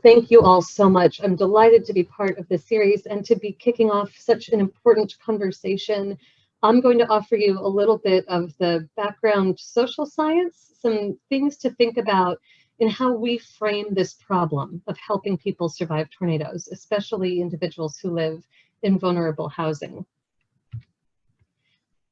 Thank you all so much. I'm delighted to be part of this series and to be kicking off such an important conversation. I'm going to offer you a little bit of the background social science, some things to think about in how we frame this problem of helping people survive tornadoes, especially individuals who live in vulnerable housing.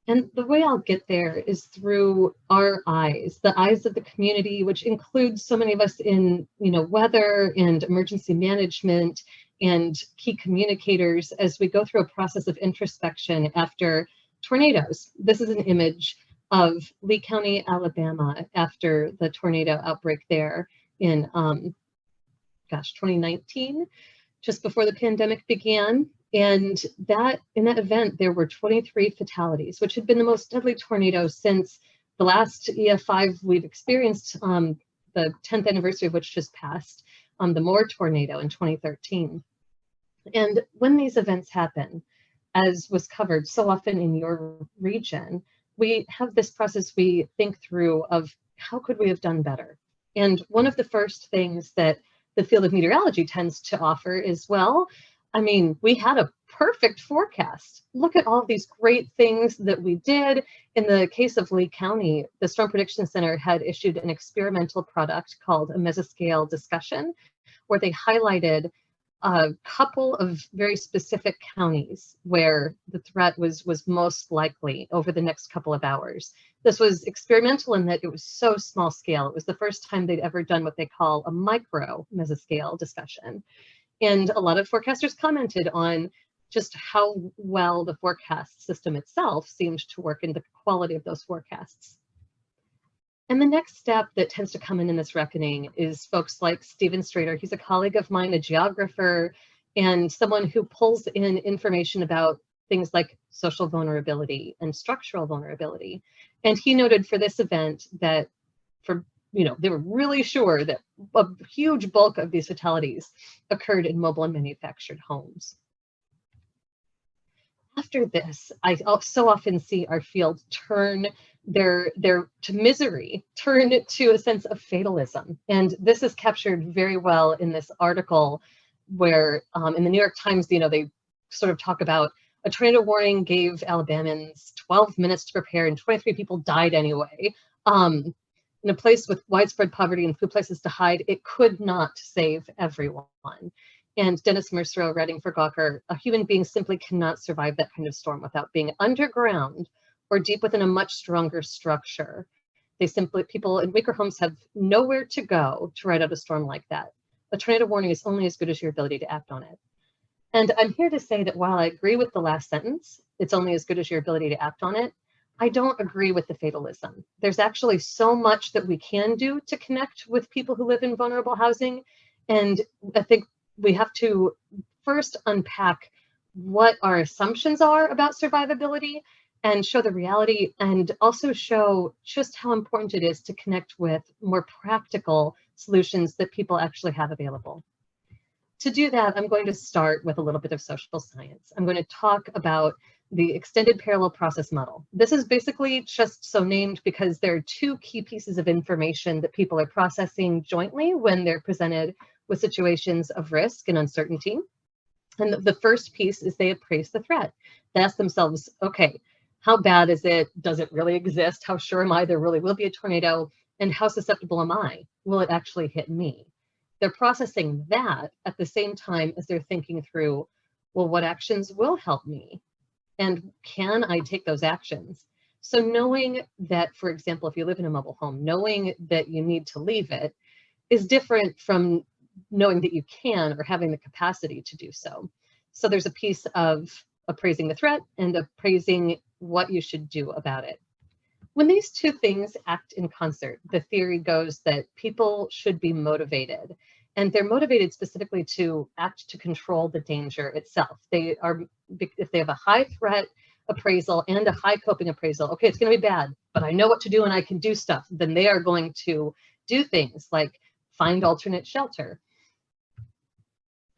And the way I'll get there is through our eyes, the eyes of the community, which includes so many of us in, weather and emergency management and key communicators as we go through a process of introspection after tornadoes. This is an image of Lee County, Alabama, after the tornado outbreak there in, 2019, just before the pandemic began. And in that event, there were 23 fatalities, which had been the most deadly tornado since the last EF5 we've experienced, the 10th anniversary of which just passed, the Moore tornado in 2013. And when these events happen, as was covered so often in your region, we have this process we think through of how could we have done better? And one of the first things that the field of meteorology tends to offer is, well, we had a perfect forecast. Look at all these great things that we did. In the case of Lee County, the Storm Prediction Center had issued an experimental product called a mesoscale discussion, where they highlighted a couple of very specific counties where the threat was most likely over the next couple of hours. This was experimental in that it was so small scale. It was the first time they'd ever done what they call a micro mesoscale discussion. And a lot of forecasters commented on just how well the forecast system itself seemed to work in the quality of those forecasts. And the next step that tends to come in this reckoning is folks like Stephen Strader. He's a colleague of mine, a geographer, and someone who pulls in information about things like social vulnerability and structural vulnerability. And he noted for this event that they were really sure that a huge bulk of these fatalities occurred in mobile and manufactured homes. After this, I so often see our field turn their to misery, turn to a sense of fatalism. And this is captured very well in this article where in the New York Times, they sort of talk about a tornado warning gave Alabamans 12 minutes to prepare and 23 people died anyway. In a place with widespread poverty and few places to hide, it could not save everyone. And Dennis Mercereau writing for Gawker, a human being simply cannot survive that kind of storm without being underground or deep within a much stronger structure. People in weaker homes have nowhere to go to ride out a storm like that. A tornado warning is only as good as your ability to act on it. And I'm here to say that while I agree with the last sentence, it's only as good as your ability to act on it, I don't agree with the fatalism. There's actually so much that we can do to connect with people who live in vulnerable housing. And I think we have to first unpack what our assumptions are about survivability and show the reality, and also show just how important it is to connect with more practical solutions that people actually have available. To do that, I'm going to start with a little bit of social science. I'm going to talk about the extended parallel process model. This is basically just so named because there are two key pieces of information that people are processing jointly when they're presented with situations of risk and uncertainty. And the first piece is they appraise the threat. They ask themselves, okay, how bad is it? Does it really exist? How sure am I there really will be a tornado? And how susceptible am I? Will it actually hit me? They're processing that at the same time as they're thinking through, well, what actions will help me? And can I take those actions? So knowing that, for example, if you live in a mobile home, knowing that you need to leave it is different from knowing that you can or having the capacity to do so. So there's a piece of appraising the threat and appraising what you should do about it. When these two things act in concert, the theory goes that people should be motivated, and they're motivated specifically to act to control the danger itself. If they have a high threat appraisal and a high coping appraisal, okay, it's going to be bad, but I know what to do and I can do stuff, then they are going to do things like find alternate shelter.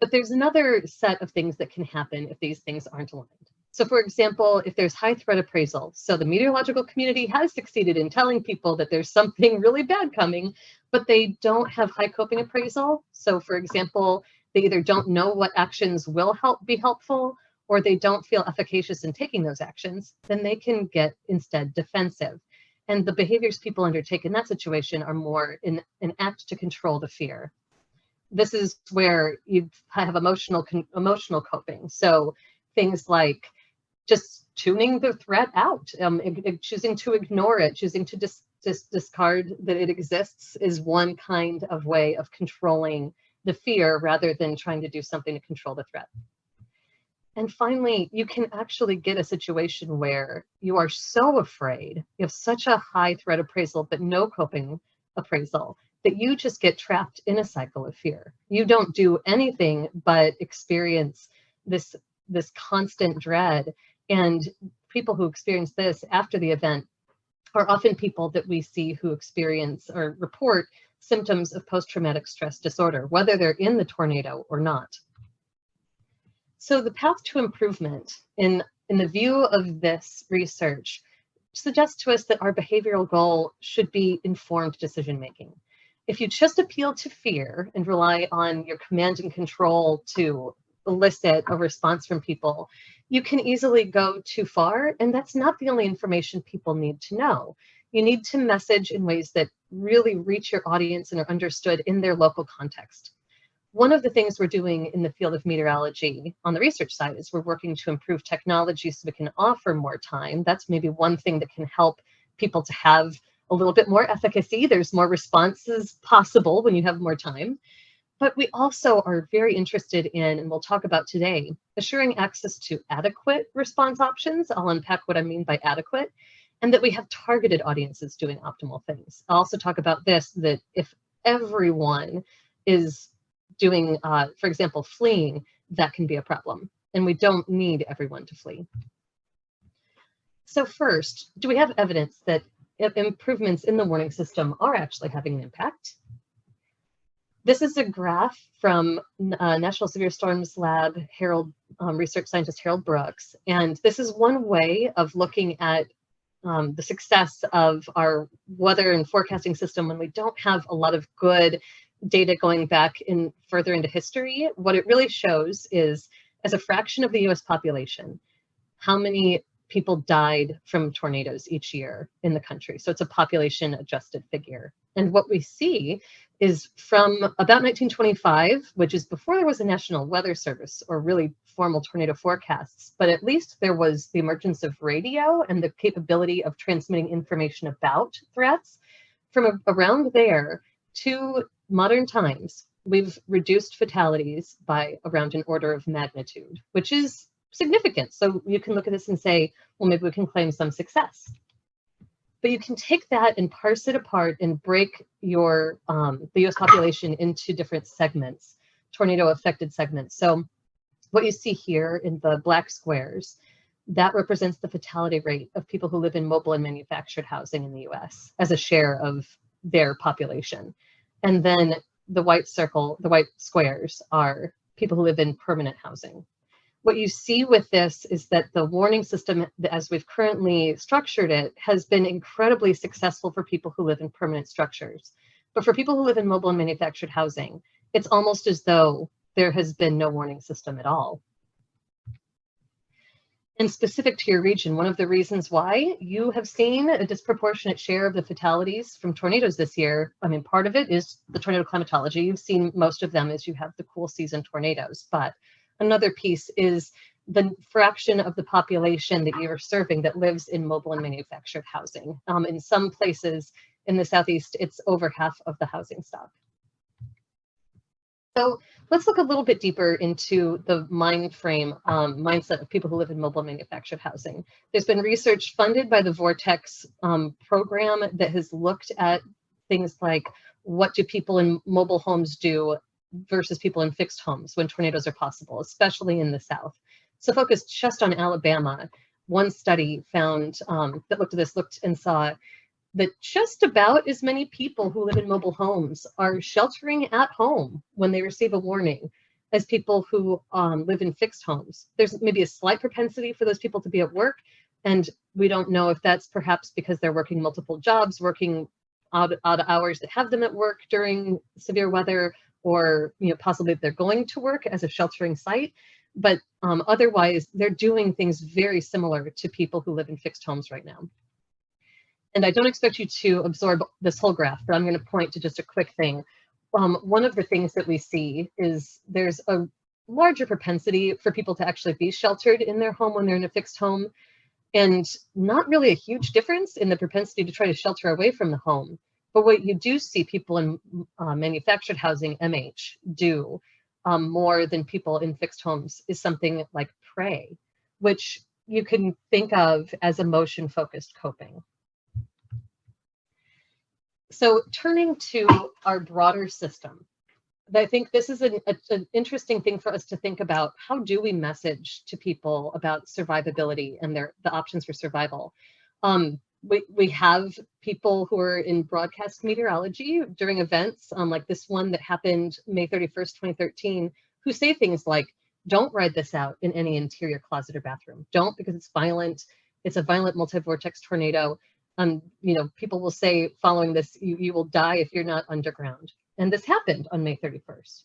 But there's another set of things that can happen if these things aren't aligned. So for example, if there's high threat appraisal, so the meteorological community has succeeded in telling people that there's something really bad coming, but they don't have high coping appraisal. So for example, they either don't know what actions will be helpful, or they don't feel efficacious in taking those actions, then they can get instead defensive. And the behaviors people undertake in that situation are more in an act to control the fear. This is where you have emotional coping. So things like just tuning the threat out, choosing to ignore it, choosing to discard that it exists is one kind of way of controlling the fear rather than trying to do something to control the threat. And finally, you can actually get a situation where you are so afraid, you have such a high threat appraisal, but no coping appraisal, that you just get trapped in a cycle of fear. You don't do anything but experience this constant dread. And people who experience this after the event are often people that we see who experience or report symptoms of post-traumatic stress disorder, whether they're in the tornado or not. So the path to improvement in the view of this research suggests to us that our behavioral goal should be informed decision-making. If you just appeal to fear and rely on your command and control to elicit a response from people, you can easily go too far, and that's not the only information people need to know. You need to message in ways that really reach your audience and are understood in their local context. One of the things we're doing in the field of meteorology on the research side is we're working to improve technology so we can offer more time. That's maybe one thing that can help people to have a little bit more efficacy. There's more responses possible when you have more time. But we also are very interested in, and we'll talk about today, assuring access to adequate response options. I'll unpack what I mean by adequate, and that we have targeted audiences doing optimal things. I'll also talk about this, that if everyone is doing, for example, fleeing, that can be a problem. And we don't need everyone to flee. So first, do we have evidence that improvements in the warning system are actually having an impact? This is a graph from National Severe Storms Lab research scientist Harold Brooks. And this is one way of looking at the success of our weather and forecasting system when we don't have a lot of good data going back further into history. What it really shows is, as a fraction of the US population, how many people died from tornadoes each year in the country. So it's a population adjusted figure. And what we see is from about 1925, which is before there was a National Weather Service or really formal tornado forecasts, but at least there was the emergence of radio and the capability of transmitting information about threats. From around there to modern times, we've reduced fatalities by around an order of magnitude, which is significant. So you can look at this and say, well, maybe we can claim some success. But you can take that and parse it apart and break the US population into different segments, tornado affected segments. So what you see here in the black squares, that represents the fatality rate of people who live in mobile and manufactured housing in the US as a share of their population. And then the white squares are people who live in permanent housing. What you see with this is that the warning system, as we've currently structured it, has been incredibly successful for people who live in permanent structures. But for people who live in mobile and manufactured housing, it's almost as though there has been no warning system at all. And specific to your region, one of the reasons why you have seen a disproportionate share of the fatalities from tornadoes this year, I mean, part of it is the tornado climatology. You've seen most of them as you have the cool season tornadoes, but another piece is the fraction of the population that you're serving that lives in mobile and manufactured housing. In some places in the Southeast, it's over half of the housing stock. So let's look a little bit deeper into the mindset of people who live in mobile manufactured housing. There's been research funded by the Vortex program that has looked at things like, what do people in mobile homes do versus people in fixed homes when tornadoes are possible, especially in the South. So focused just on Alabama, one study found that looked and saw that just about as many people who live in mobile homes are sheltering at home when they receive a warning as people who live in fixed homes. There's maybe a slight propensity for those people to be at work, and we don't know if that's perhaps because they're working multiple jobs, working odd hours that have them at work during severe weather, or possibly they're going to work as a sheltering site. But otherwise, they're doing things very similar to people who live in fixed homes right now. And I don't expect you to absorb this whole graph, but I'm going to point to just a quick thing. One of the things that we see is there's a larger propensity for people to actually be sheltered in their home when they're in a fixed home, and not really a huge difference in the propensity to try to shelter away from the home. But what you do see people in manufactured housing, MH, do more than people in fixed homes is something like pray, which you can think of as emotion-focused coping. So turning to our broader system, I think this is an interesting thing for us to think about. How do we message to people about survivability and the options for survival? We have people who are in broadcast meteorology during events like this one that happened May 31st, 2013, who say things like, don't ride this out in any interior closet or bathroom. Don't, because it's violent. It's a violent multi-vortex tornado. People will say following this, you will die if you're not underground. And this happened on May 31st.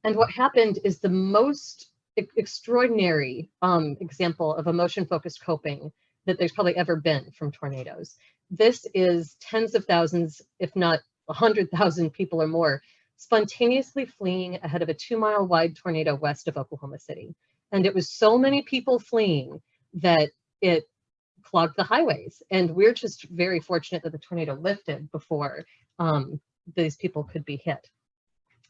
And what happened is the most extraordinary example of emotion-focused coping that there's probably ever been from tornadoes. This is tens of thousands, if not 100,000 people or more, spontaneously fleeing ahead of a 2-mile wide tornado west of Oklahoma City. And it was so many people fleeing that it clogged the highways. And we're just very fortunate that the tornado lifted before these people could be hit.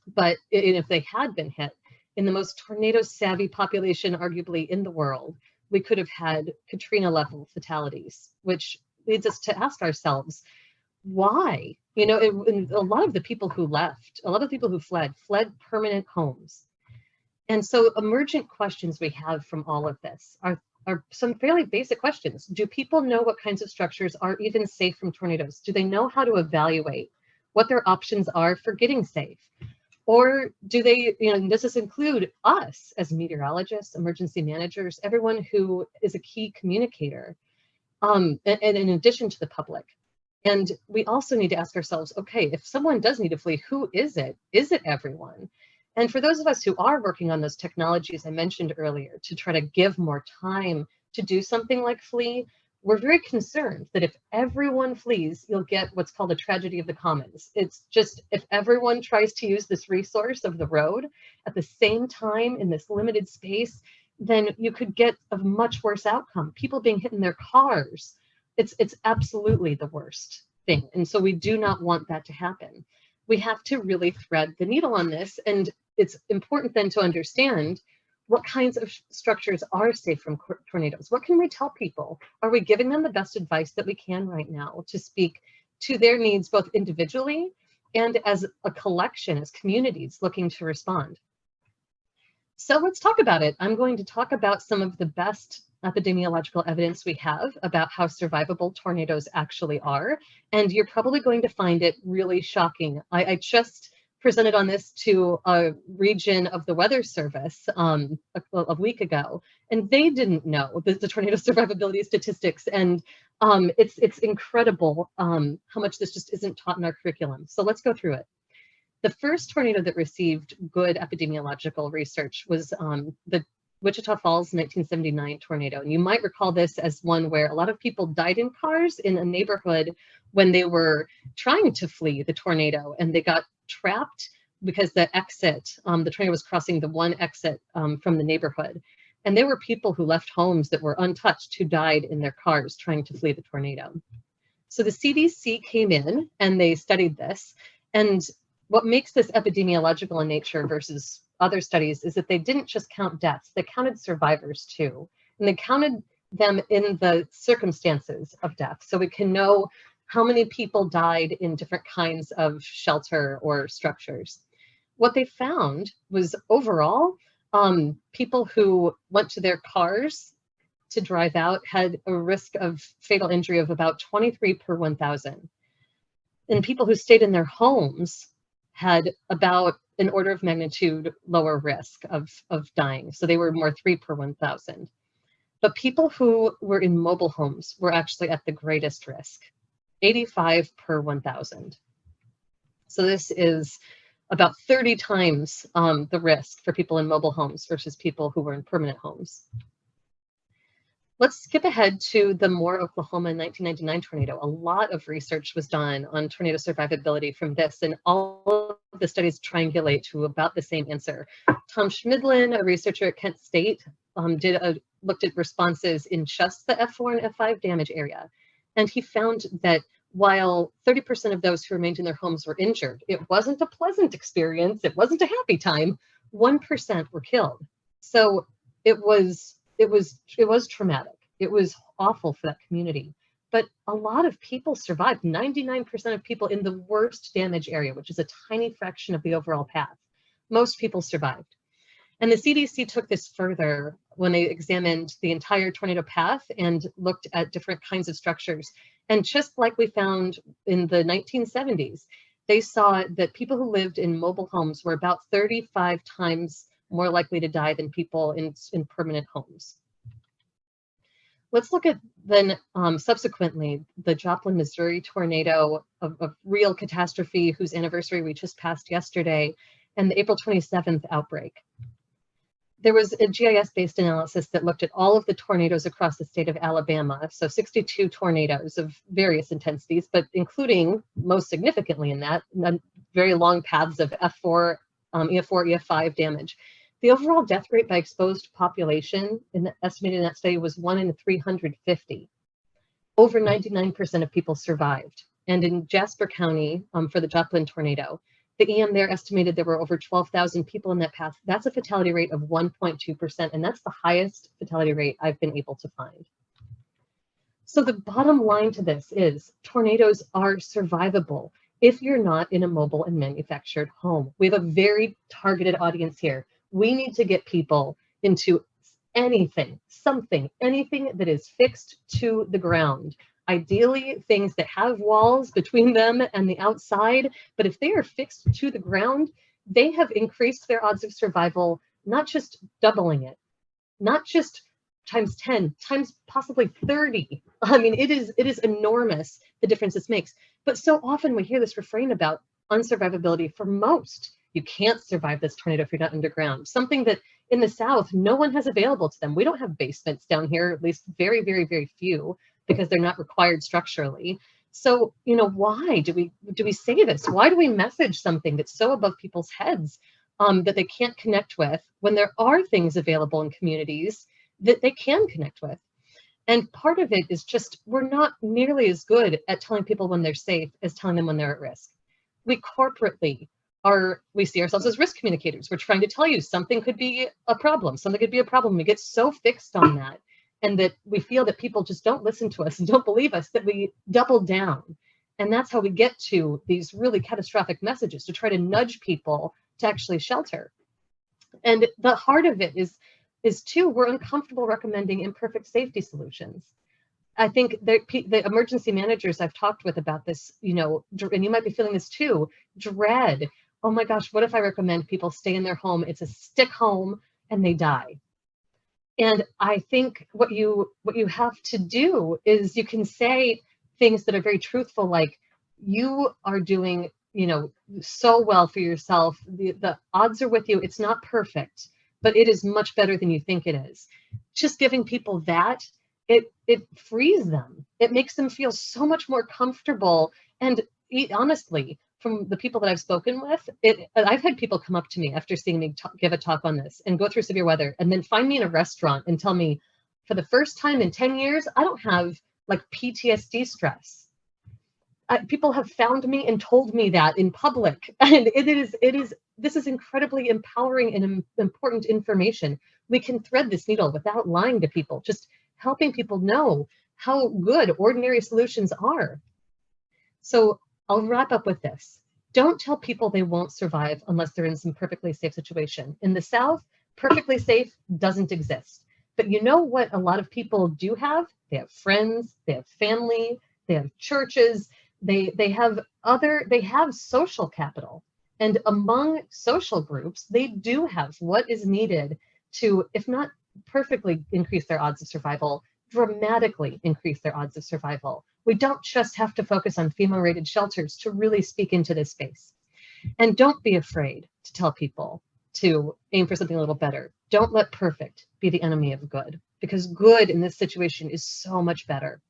But if they had been hit, in the most tornado savvy population arguably in the world, we could have had Katrina level fatalities, which leads us to ask ourselves, why? A lot of the people who left, a lot of people who fled permanent homes. And so emergent questions we have from all of this are some fairly basic questions. Do people know what kinds of structures are even safe from tornadoes? Do they know how to evaluate what their options are for getting safe? Or do they, does this include us as meteorologists, emergency managers, everyone who is a key communicator, and in addition to the public? And we also need to ask ourselves, okay, if someone does need to flee, who is it? Is it everyone? And for those of us who are working on those technologies I mentioned earlier to try to give more time to do something like flee, we're very concerned that if everyone flees, you'll get what's called a tragedy of the commons. It's just, if everyone tries to use this resource of the road at the same time in this limited space, then you could get a much worse outcome. People being hit in their cars. It's absolutely the worst thing. And so we do not want that to happen. We have to really thread the needle on this. And it's important then to understand what kinds of structures are safe from tornadoes. What can we tell people? Are we giving them the best advice that we can right now to speak to their needs, both individually and as a collection, as communities looking to respond? So let's talk about it. I'm going to talk about some of the best epidemiological evidence we have about how survivable tornadoes actually are. And you're probably going to find it really shocking. I just presented on this to a region of the Weather Service a week ago, and they didn't know the tornado survivability statistics. And it's incredible how much this just isn't taught in our curriculum. So let's go through it. The first tornado that received good epidemiological research was the Wichita Falls 1979 tornado. And you might recall this as one where a lot of people died in cars in a neighborhood when they were trying to flee the tornado, and they got trapped because the exit, the tornado was crossing the one exit from the neighborhood. And there were people who left homes that were untouched who died in their cars trying to flee the tornado. So the CDC came in and they studied this. And what makes this epidemiological in nature versus other studies is that they didn't just count deaths, they counted survivors too. And they counted them in the circumstances of death. So we can know how many people died in different kinds of shelter or structures. What they found was overall, people who went to their cars to drive out had a risk of fatal injury of about 23 per 1,000. And people who stayed in their homes had about an order of magnitude lower risk of dying. So they were more 3 per 1,000. But people who were in mobile homes were actually at the greatest risk, 85 per 1,000. So this is about 30 times the risk for people in mobile homes versus people who were in permanent homes. Let's skip ahead to the Moore, Oklahoma 1999 tornado. A lot of research was done on tornado survivability from this, and all of the studies triangulate to about the same answer. Tom Schmidlin, a researcher at Kent State, looked at responses in just the F4 and F5 damage area. And he found that while 30% of those who remained in their homes were injured, it wasn't a pleasant experience, it wasn't a happy time, 1% were killed. So it was traumatic. It was awful for that community. But a lot of people survived. 99% of people in the worst damage area, which is a tiny fraction of the overall path, most people survived. And the CDC took this further when they examined the entire tornado path and looked at different kinds of structures. And just like we found in the 1970s, they saw that people who lived in mobile homes were about 35 times more likely to die than people in permanent homes. Let's look at then subsequently the Joplin, Missouri tornado, of real catastrophe whose anniversary we just passed yesterday, and the April 27th outbreak. There was a GIS-based analysis that looked at all of the tornadoes across the state of Alabama, so 62 tornadoes of various intensities, but including, most significantly in that, very long paths of F4, EF4, EF5 damage. The overall death rate by exposed population estimated in that study was 1 in 350. Over 99% of people survived. And in Jasper County, for the Joplin tornado, the EM there estimated there were over 12,000 people in that path. That's a fatality rate of 1.2%, and that's the highest fatality rate I've been able to find. So the bottom line to this is tornadoes are survivable if you're not in a mobile and manufactured home. We have a very targeted audience here. We need to get people into anything, anything that is fixed to the ground. Ideally, things that have walls between them and the outside, but if they are fixed to the ground, they have increased their odds of survival, not just doubling it, not just times 10, times possibly 30. I mean, it is enormous, the difference this makes. But so often we hear this refrain about unsurvivability for most. You can't survive this tornado if you're not underground. Something that in the South, no one has available to them. We don't have basements down here, at least very, very, very few, because they're not required structurally. So, you know, why do we say this? Why do we message something that's so above people's heads that they can't connect with when there are things available in communities that they can connect with? And part of it is just we're not nearly as good at telling people when they're safe as telling them when they're at risk. We corporately we see ourselves as risk communicators. We're trying to tell you something could be a problem. Something could be a problem. We get so fixed on that, and that we feel that people just don't listen to us and don't believe us, that we double down. And that's how we get to these really catastrophic messages, to try to nudge people to actually shelter. And the heart of it is too, we're uncomfortable recommending imperfect safety solutions. I think the emergency managers I've talked with about this, you know, and you might be feeling this too, dread. Oh my gosh, what if I recommend people stay in their home? It's a stick home and they die. And I think what you have to do is you can say things that are very truthful, like you are doing, you know, so well for yourself. The odds are with you. It's not perfect, but it is much better than you think it is. Just giving people that, it frees them. It makes them feel so much more comfortable. And honestly, from the people that I've spoken with, I've had people come up to me after seeing me give a talk on this and go through severe weather and then find me in a restaurant and tell me, for the first time in 10 years, I don't have like PTSD stress. People have found me and told me that in public. And this is incredibly empowering and important information. We can thread this needle without lying to people, just helping people know how good ordinary solutions are. So I'll wrap up with this. Don't tell people they won't survive unless they're in some perfectly safe situation. In the South, perfectly safe doesn't exist. But you know what a lot of people do have? They have friends, they have family, they have churches, they have social capital. And among social groups, they do have what is needed to, if not perfectly increase their odds of survival, dramatically increase their odds of survival. We don't just have to focus on FEMA-rated shelters to really speak into this space. And don't be afraid to tell people to aim for something a little better. Don't let perfect be the enemy of good, because good in this situation is so much better.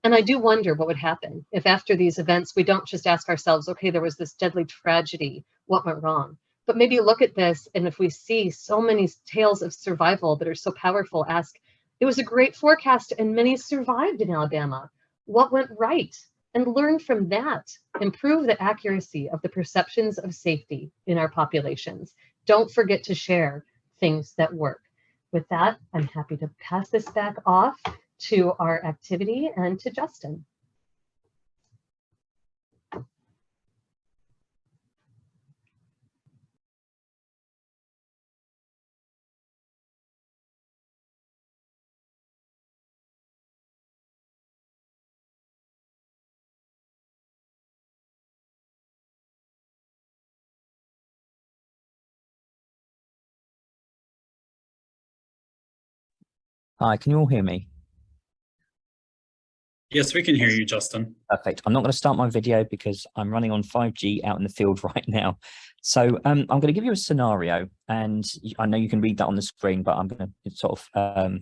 And I do wonder what would happen if after these events, we don't just ask ourselves, okay, there was this deadly tragedy, what went wrong? But maybe look at this, and if we see so many tales of survival that are so powerful, ask, it was a great forecast and many survived in Alabama. What went right? And learn from that. Improve the accuracy of the perceptions of safety in our populations. Don't forget to share things that work. With that, I'm happy to pass this back off to our activity and to Justin. Hi, can you all hear me? Yes, we can hear you, Justin. Perfect. I'm not going to start my video because I'm running on 5G out in the field right now. So I'm going to give you a scenario, and I know you can read that on the screen, but I'm going to sort of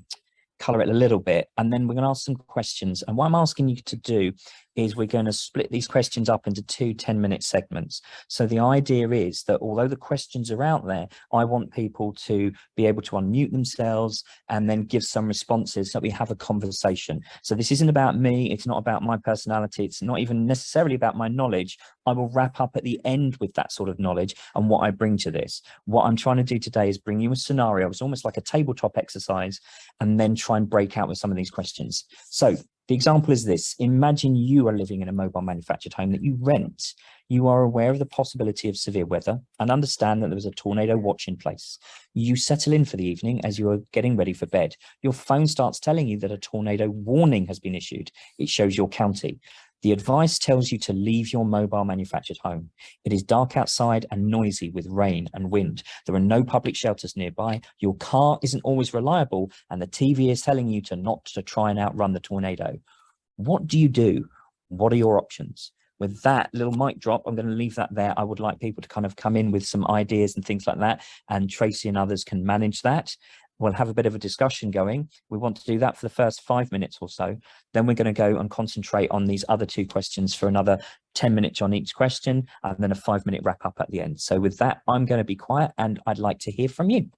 color it a little bit, and then we're going to ask some questions. And what I'm asking you to do is we're going to split these questions up into 2 10-minute segments. So the idea is that although the questions are out there, I want people to be able to unmute themselves and then give some responses so that we have a conversation. So this isn't about me, it's not about my personality, it's not even necessarily about my knowledge. I will wrap up at the end with that sort of knowledge and what I bring to this. What I'm trying to do today is bring you a scenario. It's almost like a tabletop exercise, and then try and break out with some of these questions. So the example is this. Imagine you are living in a mobile manufactured home that you rent. You are aware of the possibility of severe weather and understand that there was a tornado watch in place. You settle in for the evening as you are getting ready for bed. Your phone starts telling you that a tornado warning has been issued. It shows your county. The advice tells you to leave your mobile manufactured home. It is dark outside and noisy with rain and wind. There are no public shelters nearby. Your car isn't always reliable, and the TV is telling you to try and outrun the tornado. What do you do? What are your options? With that little mic drop, I'm going to leave that there. I would like people to kind of come in with some ideas and things like that, and Tracy and others can manage that. We'll have a bit of a discussion going. We want to do that for the first 5 minutes or so. Then we're going to go and concentrate on these other 2 questions for another 10 minutes on each question, and then a 5-minute wrap up at the end. So with that, I'm going to be quiet and I'd like to hear from you.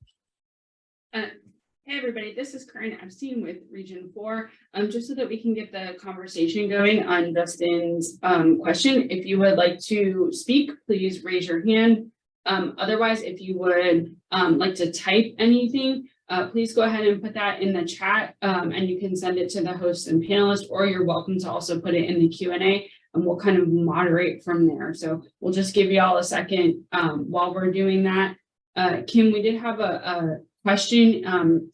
Hey everybody, this is Corinne Epstein with Region 4. Just so that we can get the conversation going on Dustin's question, if you would like to speak, please raise your hand. Otherwise, if you would like to type anything, please go ahead and put that in the chat, and you can send it to the host and panelist, or you're welcome to also put it in the Q&A, and we'll kind of moderate from there. So we'll just give you all a second while we're doing that. Kim, we did have a question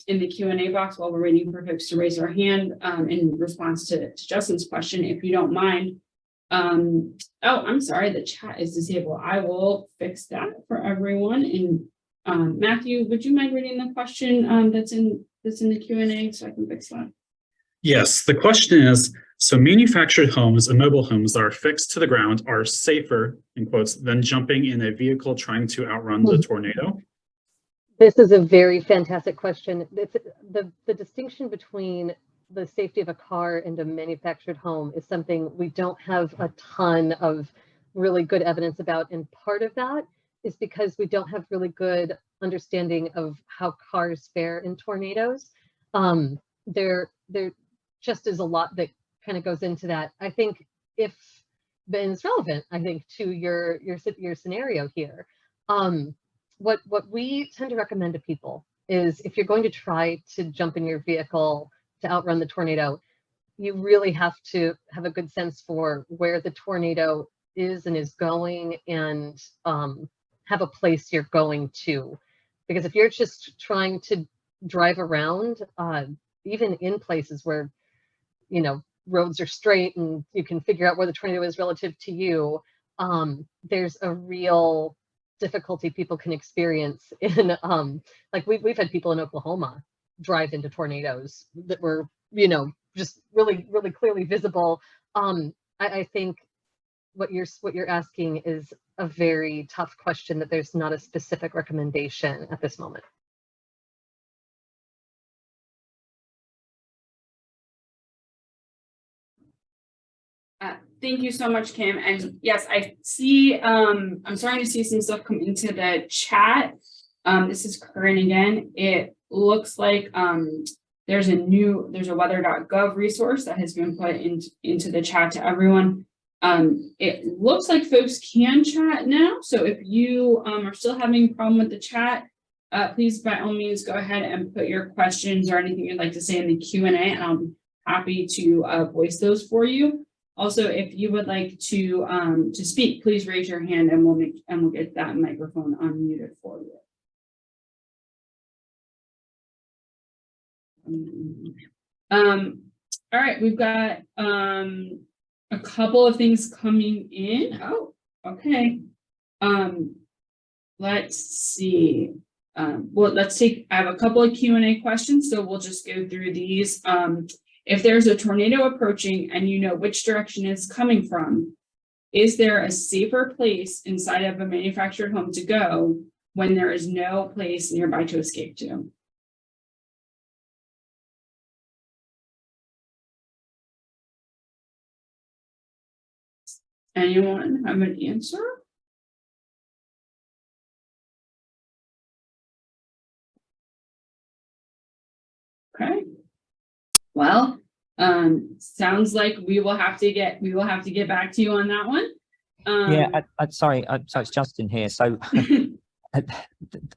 in the Q&A box while we're waiting for folks to raise their hand in response to Justin's question, if you don't mind. Oh, I'm sorry, the chat is disabled. I will fix that for everyone. And Matthew, would you mind reading the question that's in the Q&A so I can fix that? Yes, the question is, so manufactured homes and mobile homes that are fixed to the ground are safer, in quotes, than jumping in a vehicle trying to outrun the tornado? This is a very fantastic question. It's the distinction between the safety of a car and a manufactured home is something we don't have a ton of really good evidence about. And part of that is because we don't have really good understanding of how cars fare in tornadoes. There just is a lot that kind of goes into that. I think and it's relevant, I think, to your scenario here. What we tend to recommend to people is if you're going to try to jump in your vehicle to outrun the tornado, you really have to have a good sense for where the tornado is and is going, and have a place you're going to. Because if you're just trying to drive around, even in places where, you know, roads are straight and you can figure out where the tornado is relative to you, there's a real difficulty people can experience in like we've had people in Oklahoma drive into tornadoes that were, you know, just really, really clearly visible. I think what you're asking is a very tough question that there's not a specific recommendation at this moment. Thank you so much, Kim. And yes, I see, I'm starting to see some stuff come into the chat. This is Corinne again. It looks like there's a weather.gov resource that has been put into the chat to everyone. It looks like folks can chat now. So if you are still having a problem with the chat, please by all means go ahead and put your questions or anything you'd like to say in the Q&A, and I'll be happy to voice those for you. Also, if you would like to speak, please raise your hand and we'll get that microphone unmuted for you. All right, we've got a couple of things coming in. Oh, okay. Let's see. Well, I have a couple of Q&A questions, so we'll just go through these. If there's a tornado approaching and you know which direction it's coming from, is there a safer place inside of a manufactured home to go when there is no place nearby to escape to? Anyone have an answer? Okay. Well, sounds like we will have to get back to you on that one. Yeah, sorry, so it's Justin here. So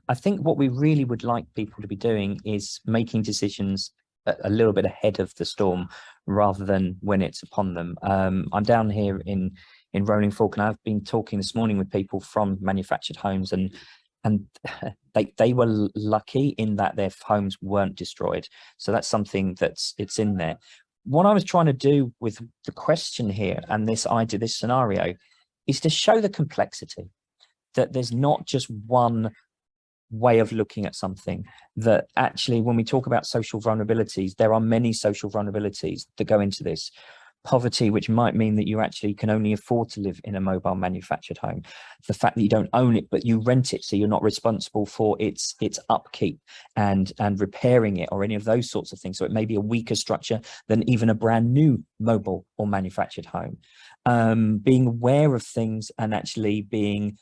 I think what we really would like people to be doing is making decisions a little bit ahead of the storm rather than when it's upon them. I'm down here in Rolling Fork, and I've been talking this morning with people from manufactured homes, and they were lucky in that their homes weren't destroyed. So that's something it's in there. What I was trying to do with the question here and this idea, this scenario, is to show the complexity, that there's not just one way of looking at something, that actually when we talk about social vulnerabilities, there are many social vulnerabilities that go into this. Poverty, which might mean that you actually can only afford to live in a mobile manufactured home. The fact that you don't own it, but you rent it, so you're not responsible for its upkeep and repairing it or any of those sorts of things. So it may be a weaker structure than even a brand new mobile or manufactured home. Being aware of things and actually being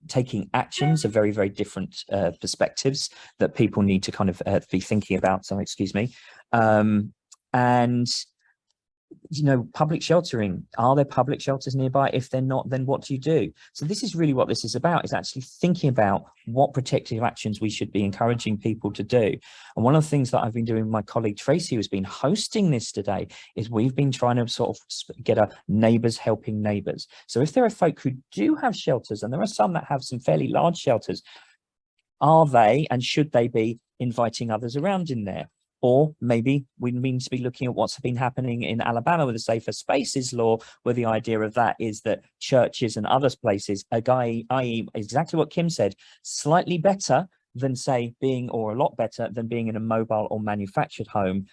taking actions are very, very different perspectives that people need to kind of be thinking about. So excuse me. And you know, public sheltering, are there public shelters nearby? If they're not, then what do you do? So this is really what this is about, is actually thinking about what protective actions we should be encouraging people to do. And one of the things that I've been doing with my colleague Tracy, who's been hosting this today, is we've been trying to sort of get a neighbours helping neighbours. So if there are folk who do have shelters, and there are some that have some fairly large shelters, are they and should they be inviting others around in there? Or maybe we need to be looking at what's been happening in Alabama with the Safer Spaces law, where the idea of that is that churches and other places, i.e. exactly what Kim said, slightly better than, say, being, or a lot better than being in a mobile or manufactured home.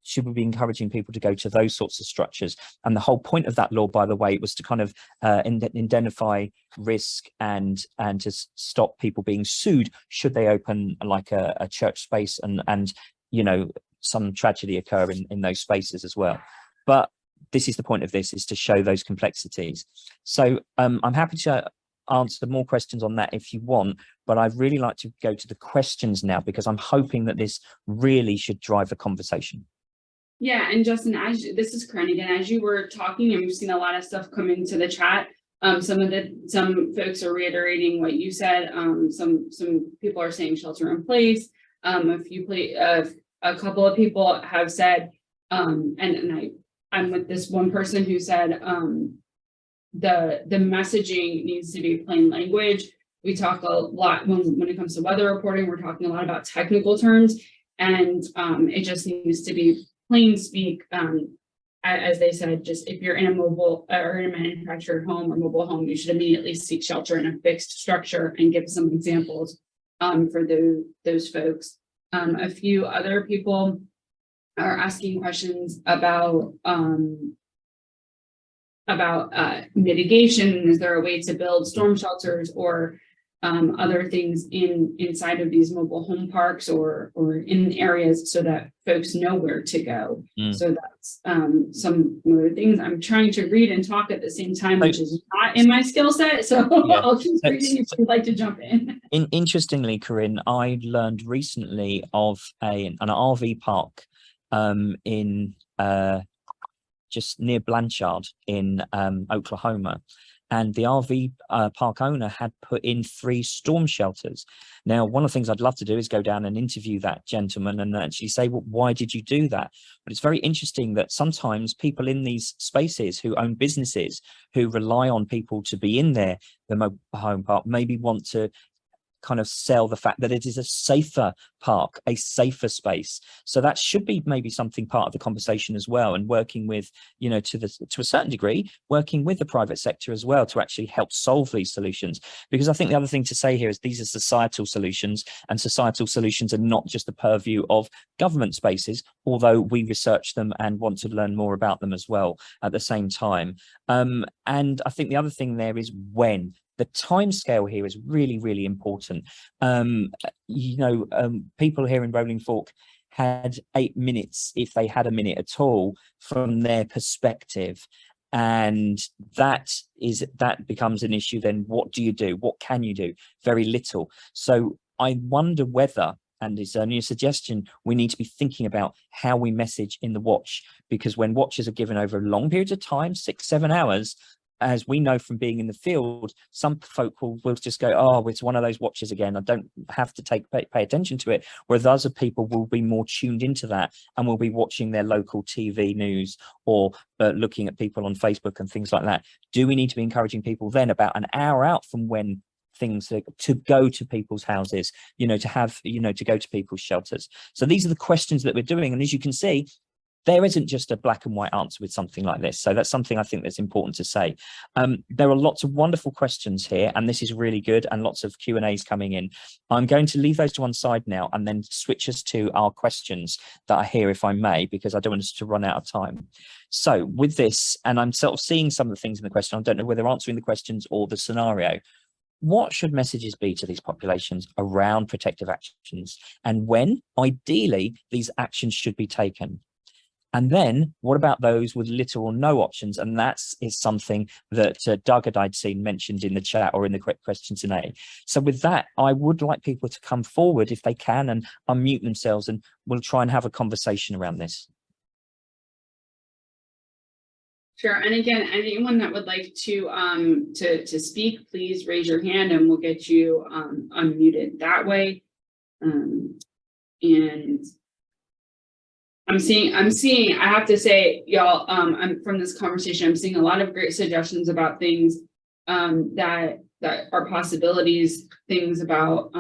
Should we be encouraging people to go to those sorts of structures? And the whole point of that law, by the way, was to kind of identify risk and to stop people being sued should they open like a church space and you know, some tragedy occur in those spaces as well. But this is the point of this, is to show those complexities. So I'm happy to answer more questions on that if you want, but I'd really like to go to the questions now, because I'm hoping that this really should drive a conversation. Yeah, and Justin, this is Corinne again, as you were talking, and we've seen a lot of stuff come into the chat. Some folks are reiterating what you said. Some people are saying shelter in place. A couple of people have said, and I'm with this one person who said the messaging needs to be plain language. We talk a lot when it comes to weather reporting, we're talking a lot about technical terms, and it just needs to be plain speak as they said, just if you're in a mobile or in a manufactured home or mobile home, you should immediately seek shelter in a fixed structure, and give some examples for those folks. A few other people are asking questions about mitigation. Is there a way to build storm shelters or other things inside of these mobile home parks or in areas so that folks know where to go? So that's some other things. I'm trying to read and talk at the same time, which is not in my skill set. So yeah. I'll keep reading if you'd like to jump in. Interestingly, Corinne, I learned recently of an RV park in just near Blanchard in Oklahoma. And the RV park owner had put in 3 storm shelters. Now, one of the things I'd love to do is go down and interview that gentleman and actually say, well, why did you do that? But it's very interesting that sometimes people in these spaces who own businesses, who rely on people to be in the mobile home park, maybe want to kind of sell the fact that it is a safer park, a safer space. So that should be maybe something part of the conversation as well, and working with, you know, to a certain degree, working with the private sector as well to actually help solve these solutions. Because I think the other thing to say here is these are societal solutions, and societal solutions are not just the purview of government spaces, although we research them and want to learn more about them as well at the same time. And I think the other thing there is when. The time scale here is really, really important. People here in Rolling Fork had 8 minutes, if they had a minute at all, from their perspective. And that becomes an issue. Then what do you do? What can you do? Very little. So I wonder whether, and it's only a suggestion, we need to be thinking about how we message in the watch, because when watches are given over long periods of time, 6-7 hours, as we know from being in the field, some folk will just go, oh, it's one of those watches again, I don't have to pay attention to it, whereas other people will be more tuned into that and will be watching their local TV news or looking at people on Facebook and things like that. Do we need to be encouraging people then about an hour out from when things to go to people's houses, to go to people's shelters? So these are the questions that we're doing, and as you can see, there isn't just a black and white answer with something like this. So that's something I think that's important to say. There are lots of wonderful questions here, and this is really good, and lots of Q&As coming in. I'm going to leave those to one side now and then switch us to our questions that are here, if I may, because I don't want us to run out of time. So with this, and I'm sort of seeing some of the things in the question, I don't know whether answering the questions or the scenario. What should messages be to these populations around protective actions, and when, ideally, these actions should be taken? And then what about those with little or no options? And that is something that Doug I'd seen mentioned in the chat or in the questions today. So with that, I would like people to come forward if they can and unmute themselves, and we'll try and have a conversation around this. Sure. And again, anyone that would like to speak, please raise your hand and we'll get you unmuted that way. And I'm seeing, I have to say, y'all, I'm from this conversation, I'm seeing a lot of great suggestions about things that are possibilities, things about,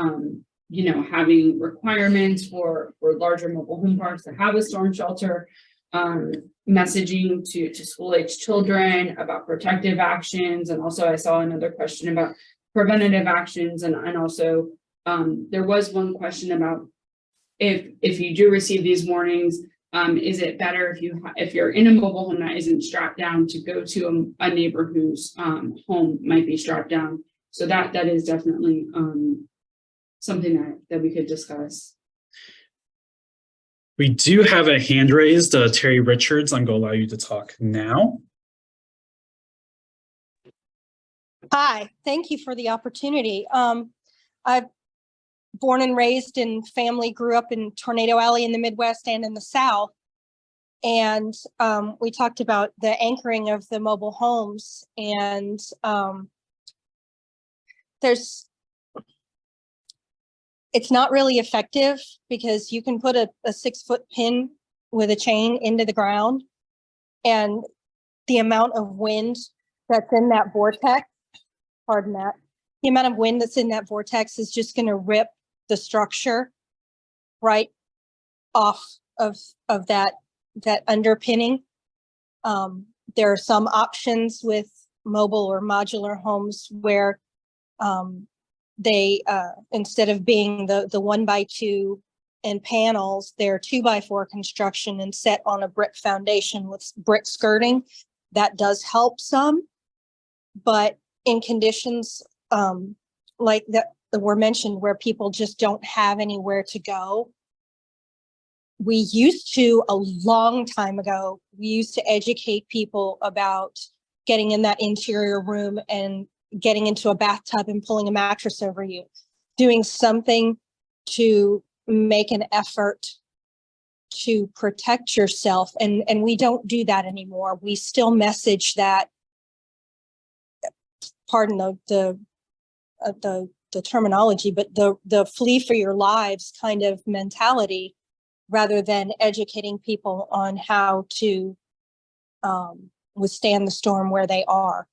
having requirements for larger mobile home parks to have a storm shelter, messaging to school-age children about protective actions. And also I saw another question about preventative actions. And also there was one question about if you do receive these warnings, is it better if you're in a mobile home that isn't strapped down to go to a neighbor whose home might be strapped down? So that is definitely something that we could discuss. We do have a hand raised, Terry Richards. I'm going to allow you to talk now. Hi, thank you for the opportunity. I've born and raised in family, grew up in Tornado Alley in the Midwest and in the South. And we talked about the anchoring of the mobile homes, and it's not really effective because you can put a 6-foot pin with a chain into the ground, and the amount of wind that's in that vortex, the amount of wind that's in that vortex is just going to rip the structure right off of that underpinning. There are some options with mobile or modular homes where they, instead of being the 1x2 and panels, they're 2x4 construction and set on a brick foundation with brick skirting. That does help some, but in conditions like that were mentioned, where people just don't have anywhere to go. We used to, a long time ago, we used to educate people about getting in that interior room and getting into a bathtub and pulling a mattress over you, doing something to make an effort to protect yourself. And we don't do that anymore. We still message that, pardon the terminology, but the flee for your lives kind of mentality, rather than educating people on how to withstand the storm where they are.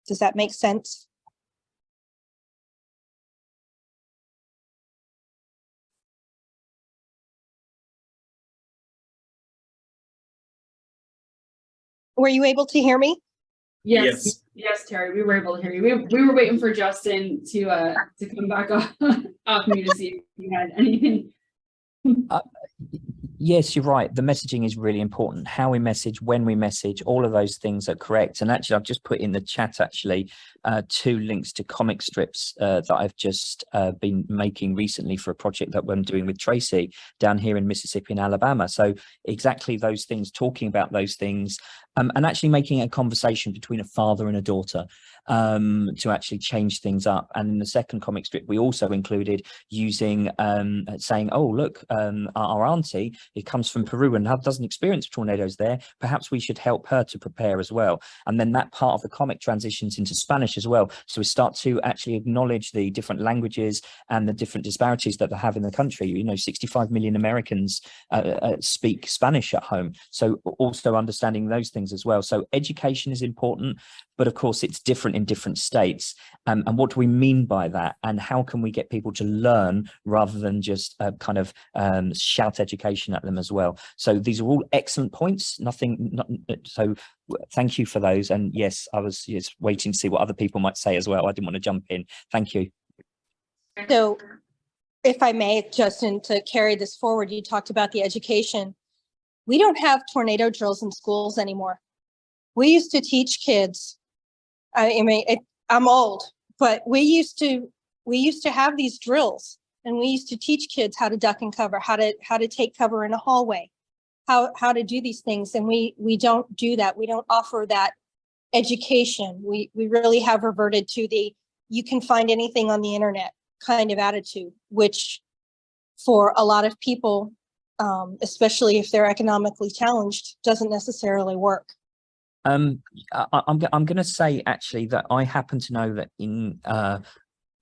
Does that make sense? Were you able to hear me? Yes, yes, Terry, we were able to hear you. We were waiting for Justin to come back off me to see if you had anything. Yes, you're right. The messaging is really important. How we message, when we message, all of those things are correct. And actually, I've just put in the chat, actually, 2 links to comic strips that I've just been making recently for a project that I'm doing with Tracy down here in Mississippi and Alabama. So exactly those things, talking about those things, and actually making a conversation between a father and a daughter to actually change things up. And in the second comic strip, we also included using saying, oh, look, our auntie, it comes from Peru and doesn't experience tornadoes there. Perhaps we should help her to prepare as well. And then that part of the comic transitions into Spanish as well. So we start to actually acknowledge the different languages and the different disparities that they have in the country. You know, 65 million Americans speak Spanish at home. So also understanding those things as well. So education is important, but of course it's different in different states. And what do we mean by that? And how can we get people to learn rather than just kind of shout education at them as well? So these are all excellent points. So thank you for those. And yes, I was just waiting to see what other people might say as well. I didn't want to jump in. Thank you. So if I may, Justin, to carry this forward, you talked about the education. We don't have tornado drills in schools anymore. We used to teach kids. I mean, I'm old, but we used to have these drills, and we used to teach kids how to duck and cover, how to take cover in a hallway, how to do these things. And we don't do that. We don't offer that education. We really have reverted to the you can find anything on the internet kind of attitude, which for a lot of people, especially if they're economically challenged, doesn't necessarily work. I'm going to say actually that I happen to know that in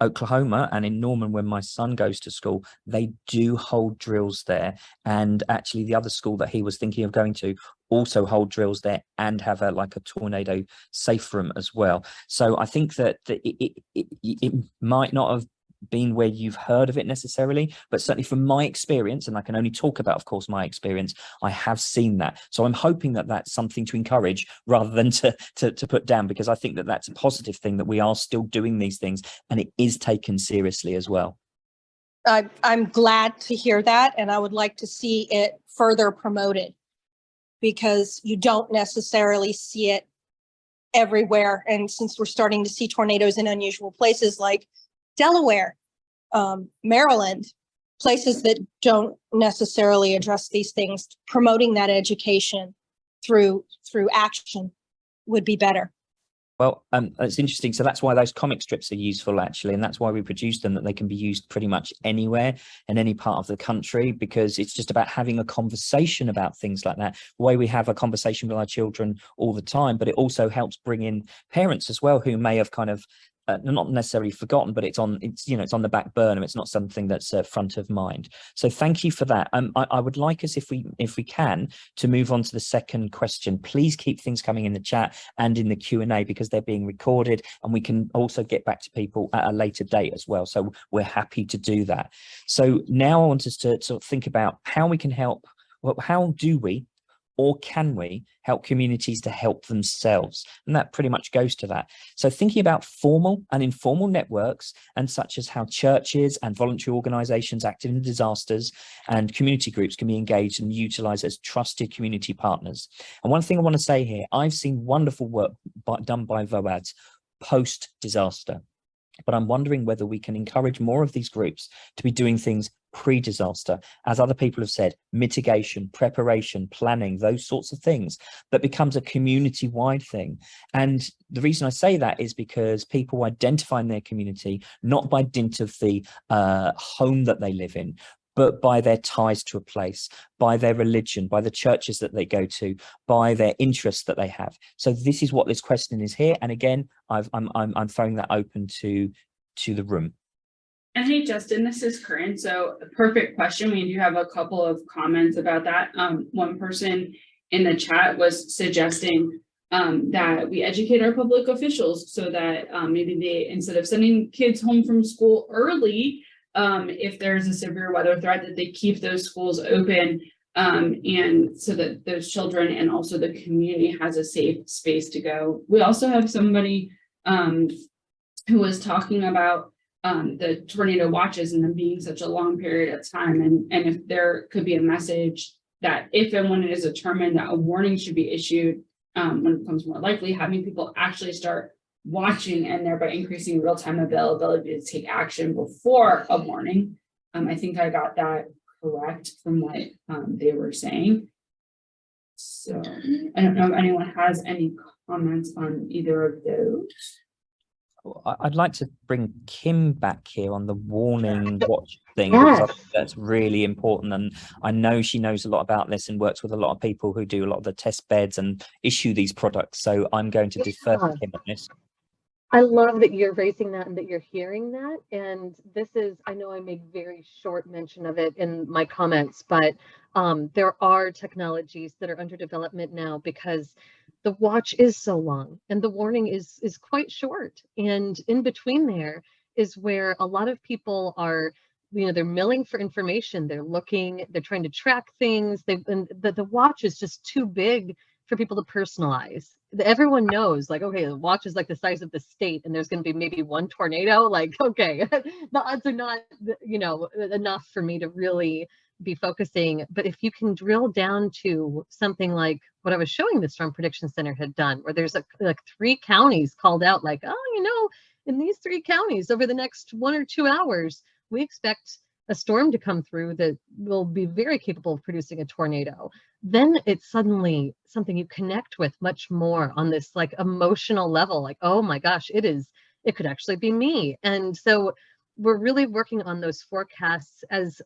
Oklahoma and in Norman, when my son goes to school, they do hold drills there. And actually the other school that he was thinking of going to also hold drills there and have like a tornado safe room as well. So I think that it might not have been where you've heard of it necessarily, but certainly from my experience, and I can only talk about, of course, my experience, I have seen that. So I'm hoping that that's something to encourage rather than to put down, because I think that that's a positive thing, that we are still doing these things and it is taken seriously as well. I'm glad to hear that, and I would like to see it further promoted, because you don't necessarily see it everywhere. And since we're starting to see tornadoes in unusual places like Delaware, Maryland, places that don't necessarily address these things, promoting that education through action would be better. Well, it's interesting. So that's why those comic strips are useful, actually, and that's why we produce them, that they can be used pretty much anywhere in any part of the country, because it's just about having a conversation about things like that, the way we have a conversation with our children all the time. But it also helps bring in parents as well, who may have kind of not necessarily forgotten, but it's on the back burner. It's not something that's front of mind. So thank you for that. I would like us, if we can, to move on to the second question. Please keep things coming in the chat and in the Q&A, because they're being recorded, and we can also get back to people at a later date as well. So we're happy to do that. So now I want us to sort of think about how we can help. Well, how do we, or can we help communities to help themselves? And that pretty much goes to that. So thinking about formal and informal networks, and such as how churches and voluntary organizations active in disasters and community groups can be engaged and utilized as trusted community partners. And one thing I want to say here, I've seen wonderful work done by VOADs post-disaster, but I'm wondering whether we can encourage more of these groups to be doing things pre-disaster, as other people have said, mitigation, preparation, planning, those sorts of things, that becomes a community-wide thing. And the reason I say that is because people identify in their community, not by dint of the home that they live in, but by their ties to a place, by their religion, by the churches that they go to, by their interests that they have. So this is what this question is here. And again, I'm throwing that open to the room. And hey, Justin, this is Corinne. So a perfect question. We do have a couple of comments about that. One person in the chat was suggesting that we educate our public officials so that maybe they, instead of sending kids home from school early, if there's a severe weather threat, that they keep those schools open, and so that those children and also the community has a safe space to go. We also have somebody who was talking about the tornado watches and them being such a long period of time, and if there could be a message that if and when it is determined that a warning should be issued, when it becomes more likely, having people actually start watching and thereby increasing real-time availability to take action before a warning. I think I got that correct from what they were saying. So I don't know if anyone has any comments on either of those. I'd like to bring Kim back here on the warning watch thing, because I think that's really important. And I know she knows a lot about this and works with a lot of people who do a lot of the test beds and issue these products. So I'm going to defer to Kim on this. I love that you're raising that and that you're hearing that. And this is, I know I made very short mention of it in my comments, but there are technologies that are under development now, because the watch is so long and the warning is quite short. And in between there is where a lot of people are, they're milling for information. They're looking, they're trying to track things. And the watch is just too big for people to personalize. Everyone knows, like, okay, the watch is like the size of the state and there's going to be maybe one tornado. Like, okay, the odds are not, enough for me to really be focusing. But if you can drill down to something like what I was showing the Storm Prediction Center had done, where there's like 3 counties called out, like, oh, in these 3 counties over the next 1 or 2 hours, we expect a storm to come through that will be very capable of producing a tornado. Then it's suddenly something you connect with much more on this like emotional level, like, oh my gosh, it could actually be me. And so we're really working on those forecasts as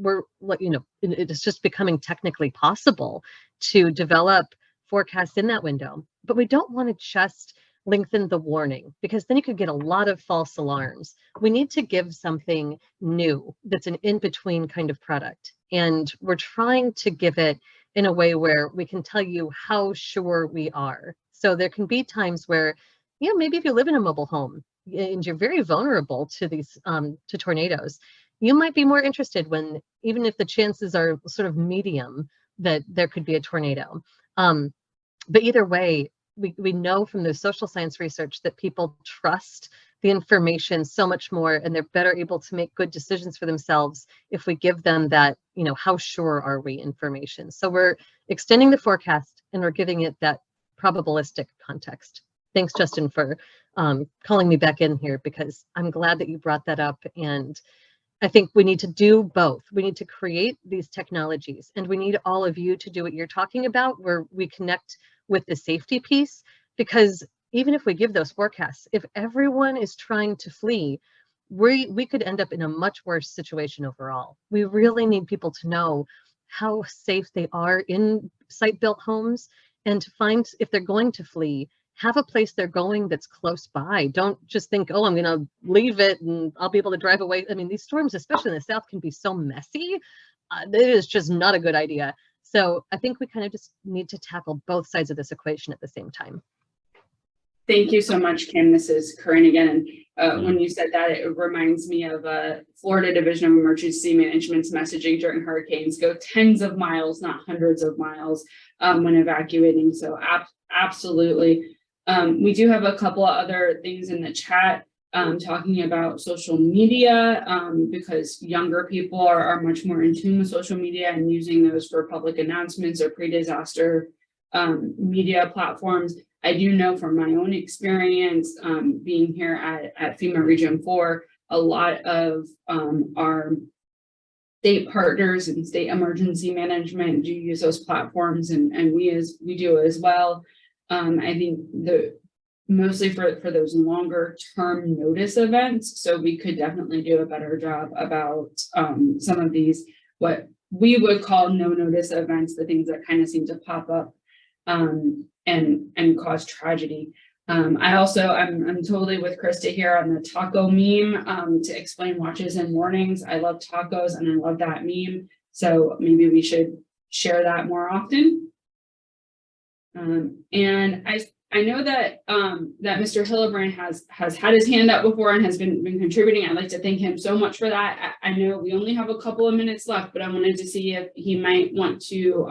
it's just becoming technically possible to develop forecasts in that window. But we don't want to just lengthen the warning, because then you could get a lot of false alarms. We need to give something new that's an in-between kind of product. And we're trying to give it in a way where we can tell you how sure we are. So there can be times where, maybe if you live in a mobile home and you're very vulnerable to these, to tornadoes, you might be more interested when, even if the chances are sort of medium, that there could be a tornado. But either way, we know from the social science research that people trust the information so much more, and they're better able to make good decisions for themselves if we give them that, how sure are we information. So we're extending the forecast and we're giving it that probabilistic context. Thanks, Justin, for calling me back in here, because I'm glad that you brought that up. And I think we need to do both. We need to create these technologies, and we need all of you to do what you're talking about, where we connect with the safety piece. Because even if we give those forecasts, if everyone is trying to flee, we could end up in a much worse situation overall. We really need people to know how safe they are in site-built homes, and to find, if they're going to flee, have a place they're going that's close by. Don't just think, oh, I'm going to leave it and I'll be able to drive away. I mean, these storms, especially in the South, can be so messy. It is just not a good idea. So I think we kind of just need to tackle both sides of this equation at the same time. Thank you so much, Kim. This is Corinne again. And when you said that, it reminds me of Florida Division of Emergency Management's messaging during hurricanes. Go tens of miles, not hundreds of miles, when evacuating. So absolutely. We do have a couple of other things in the chat talking about social media, because younger people are much more in tune with social media and using those for public announcements or pre-disaster media platforms. I do know from my own experience being here at FEMA Region 4, a lot of our state partners and state emergency management do use those platforms, and we do as well. I think mostly for those longer term notice events, so we could definitely do a better job about some of these, what we would call no notice events, the things that kind of seem to pop up and cause tragedy. I'm totally with Krista here on the taco meme to explain watches and warnings. I love tacos and I love that meme. So maybe we should share that more often. And I know that that Mr. Hillebrand has had his hand up before and has been contributing. I'd like to thank him so much for that. I know we only have a couple of minutes left, but I wanted to see if he might want to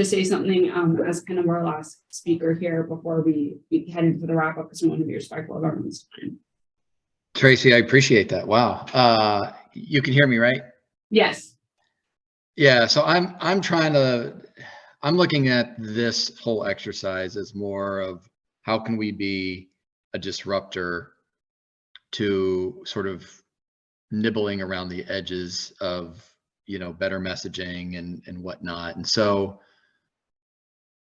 say something as kind of our last speaker here before we head into the wrap up, because we want to be respectful of everyone's time. Tracy, I appreciate that. Wow. You can hear me, right? Yes. Yeah. So I'm looking at this whole exercise as more of how can we be a disruptor to sort of nibbling around the edges of, better messaging and whatnot. And so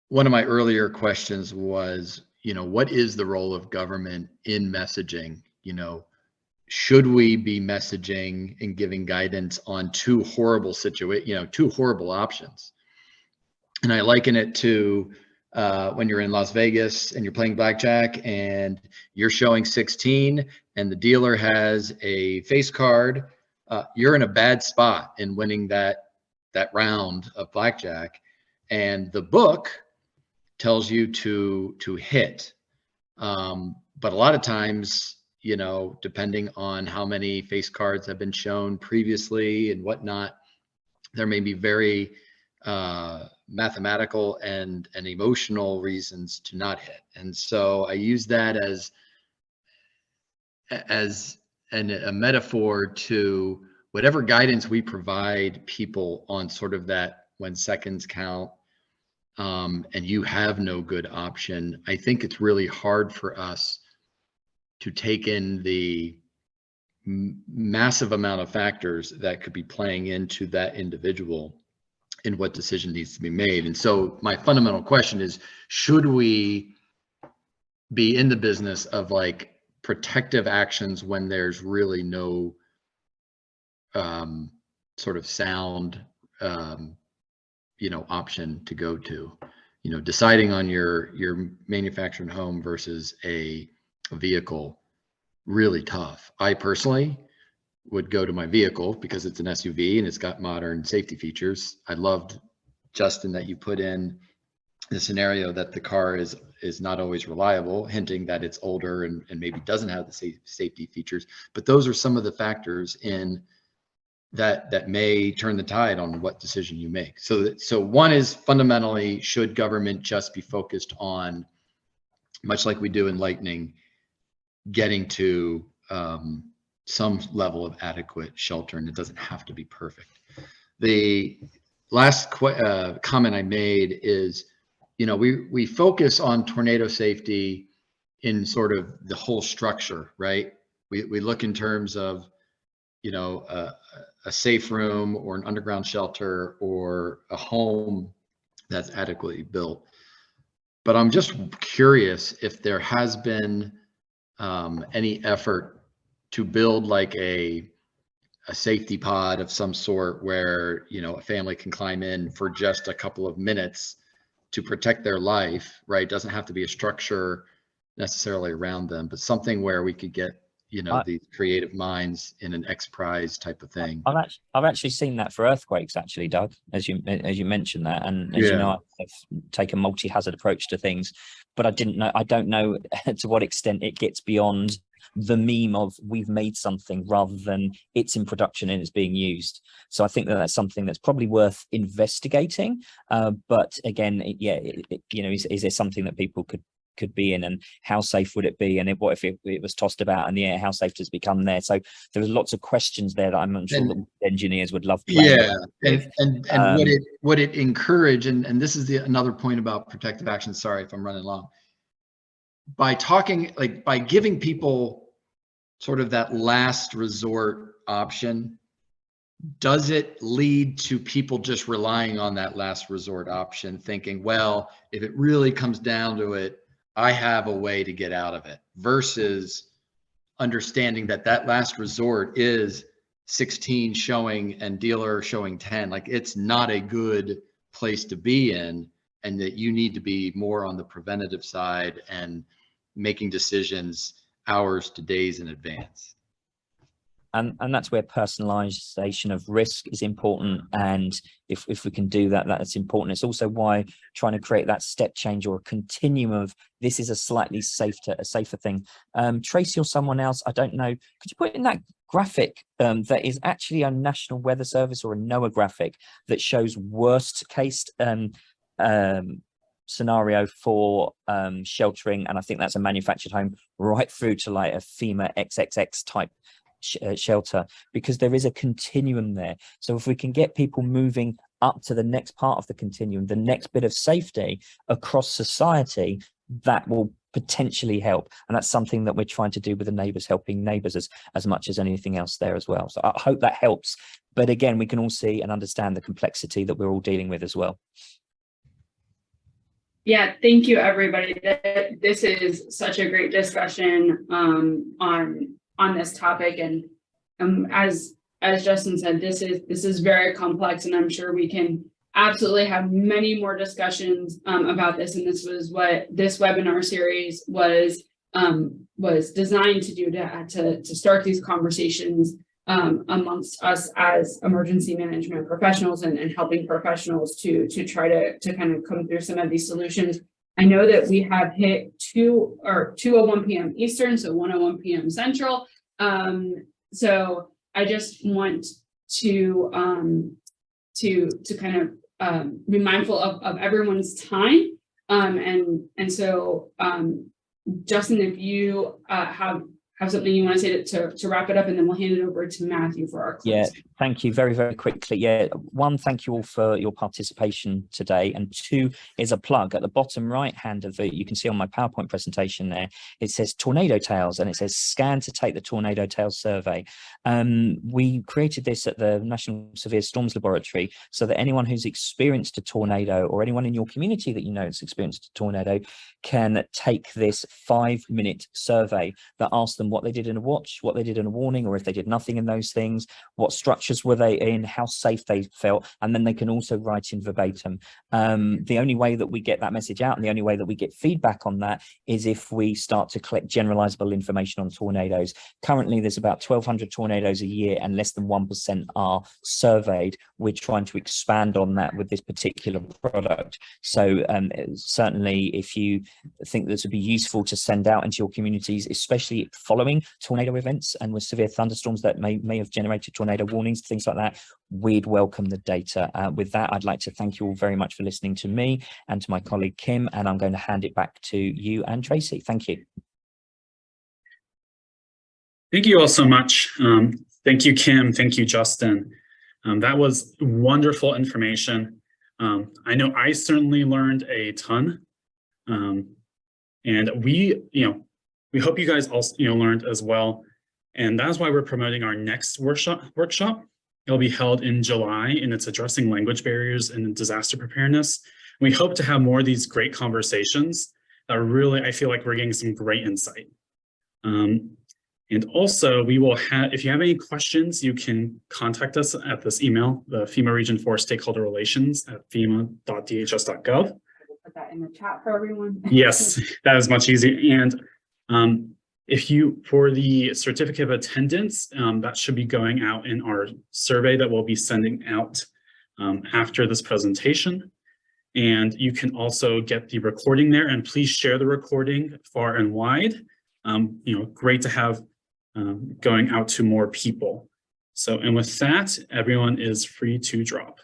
one of my earlier questions was, what is the role of government in messaging? Should we be messaging and giving guidance on two horrible options? And I liken it to when you're in Las Vegas and you're playing blackjack and you're showing 16 and the dealer has a face card. You're in a bad spot in winning that round of blackjack, and the book tells you to hit. But a lot of times, depending on how many face cards have been shown previously and whatnot, there may be very mathematical and emotional reasons to not hit. And so I use that as a metaphor to whatever guidance we provide people on sort of that when seconds count, and you have no good option. I think it's really hard for us to take in the massive amount of factors that could be playing into that individual and what decision needs to be made. And so my fundamental question is, should we be in the business of like protective actions when there's really no sort of sound option to go to, deciding on your manufactured home versus a vehicle, really tough. I personally would go to my vehicle because it's an SUV and it's got modern safety features. I loved, Justin, that you put in the scenario that the car is not always reliable, hinting that it's older and maybe doesn't have the safety features. But those are some of the factors in that may turn the tide on what decision you make. So one is fundamentally, should government just be focused on, much like we do in Lightning, getting to some level of adequate shelter, and it doesn't have to be perfect. The last comment I made is, we focus on tornado safety in sort of the whole structure, right? We look in terms of, a safe room or an underground shelter or a home that's adequately built. But I'm just curious if there has been any effort to build like a safety pod of some sort where, a family can climb in for just a couple of minutes to protect their life, right? It doesn't have to be a structure necessarily around them, but something where we could get you know, these creative minds in an X Prize type of thing. I've actually seen that for earthquakes, actually, Doug, as you mentioned that, and as you know, I've taken a multi-hazard approach to things, but I don't know to what extent it gets beyond the meme of we've made something rather than it's in production and it's being used. So I think that that's something that's probably worth investigating. But again, you know, is there something that people could be in, and how safe would it be, and what if it was tossed about in the air, how safe does it become there? So there's lots of questions there that I'm sure that engineers would love playing and would it encourage, and this is another point about protective action, sorry if I'm running long, by talking, like by giving people sort of that last resort option, does it lead to people just relying on that last resort option, thinking, well, if it really comes down to it, I have a way to get out of it, versus understanding that that last resort is 16 showing and dealer showing 10, like it's not a good place to be in, and that you need to be more on the preventative side and making decisions hours to days in advance. And that's where personalization of risk is important, and if we can do that, that's important. It's also why trying to create that step change or a continuum of this is a slightly safer thing. Tracy or someone else, I don't know, could you put in that graphic that is actually a National Weather Service or a NOAA graphic that shows worst case scenario for sheltering, and I think that's a manufactured home, right through to like a FEMA XXX type shelter, because there is a continuum there. So if we can get people moving up to the next part of the continuum, the next bit of safety across society, that will potentially help. And that's something that we're trying to do with the neighbours, helping neighbours as much as anything else there as well. So I hope that helps. But again, we can all see and understand the complexity that we're all dealing with as well. Yeah, thank you, everybody. This is such a great discussion on this topic, and as Justin said, this is very complex, and I'm sure we can absolutely have many more discussions about this. And this was what this webinar series was designed to do, to start these conversations amongst us as emergency management professionals and helping professionals to try to kind of come through some of these solutions. I know that we have hit 2:01 p.m. Eastern, so 1:01 p.m. Central. So I just want to kind of be mindful of everyone's time. And so Justin, if you have something you want to say to wrap it up, and then we'll hand it over to Matthew for our closing. Yeah, thank you very, very quickly. Yeah, one, thank you all for your participation today. And two is a plug at the bottom right hand of it. You can see on my PowerPoint presentation there, it says Tornado Tales, and it says scan to take the Tornado Tales survey. We created this at the National Severe Storms Laboratory so that anyone who's experienced a tornado, or anyone in your community that you know has experienced a tornado, can take this 5-minute survey that asks them what they did in a watch, what they did in a warning, or if they did nothing in those things, what structures were they in, how safe they felt, and then they can also write in verbatim. The only way that we get that message out, and the only way that we get feedback on that, is if we start to collect generalizable information on tornadoes. Currently, there's about 1,200 tornadoes a year, and less than 1% are surveyed. We're trying to expand on that with this particular product. So certainly, if you think this would be useful to send out into your communities, especially following tornado events and with severe thunderstorms that may have generated tornado warnings, things like that, we'd welcome the data. With that, I'd like to thank you all very much for listening to me and to my colleague Kim, and I'm going to hand it back to you and Tracy. Thank you. Thank you all so much. Thank you, Kim. Thank you, Justin. That was wonderful information. I know I certainly learned a ton. And we hope you guys also learned as well. And that's why we're promoting our next workshop. It'll be held in July, and it's addressing language barriers in disaster preparedness. We hope to have more of these great conversations that really, I feel like we're getting some great insight. And also, we will have, if you have any questions, you can contact us at this email, the FEMA Region 4 Stakeholder Relations at fema.dhs.gov. Put that in the chat for everyone. Yes, that is much easier. And For the certificate of attendance, that should be going out in our survey that we'll be sending out after this presentation. And you can also get the recording there, and please share the recording far and wide. Great to have going out to more people. So, and with that, everyone is free to drop.